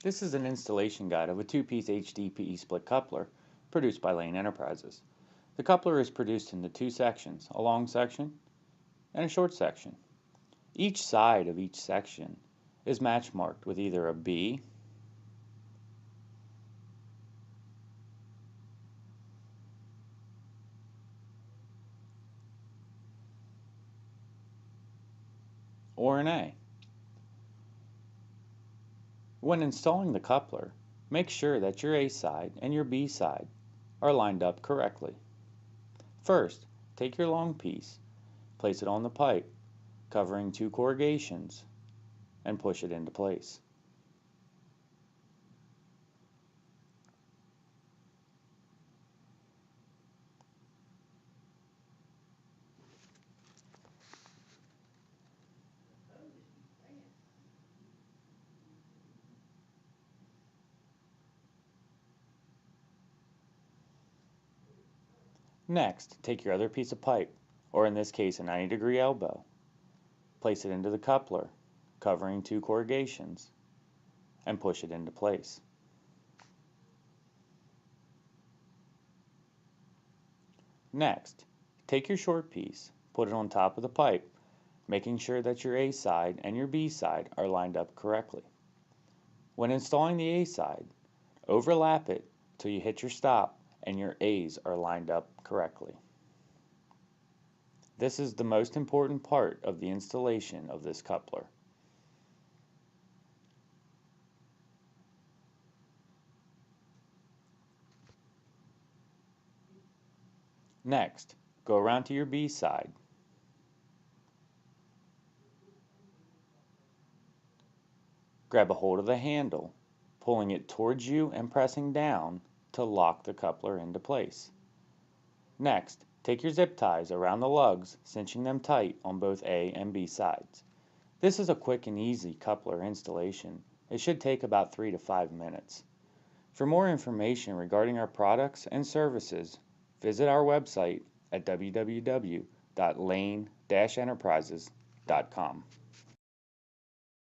This is an installation guide of a two-piece HDPE split coupler produced by Lane Enterprises. The coupler is produced into two sections, a long section and a short section. Each side of each section is match marked with either a B or an A. When installing the coupler, make sure that your A side and your B side are lined up correctly. First, take your long piece, place it on the pipe, covering two corrugations, and push it into place. Next, take your other piece of pipe, or in this case a 90-degree elbow, place it into the coupler, covering two corrugations, and push it into place. Next, take your short piece, put it on top of the pipe, making sure that your A side and your B side are lined up correctly. When installing the A side, overlap it till you hit your stop and your A's are lined up correctly. This is the most important part of the installation of this coupler. Next, go around to your B side. Grab a hold of the handle, pulling it towards you and pressing down to lock the coupler into place. Next, take your zip ties around the lugs, cinching them tight on both A and B sides. This is a quick and easy coupler installation. It should take about 3 to 5 minutes. For more information regarding our products and services, visit our website at www.lane-enterprises.com.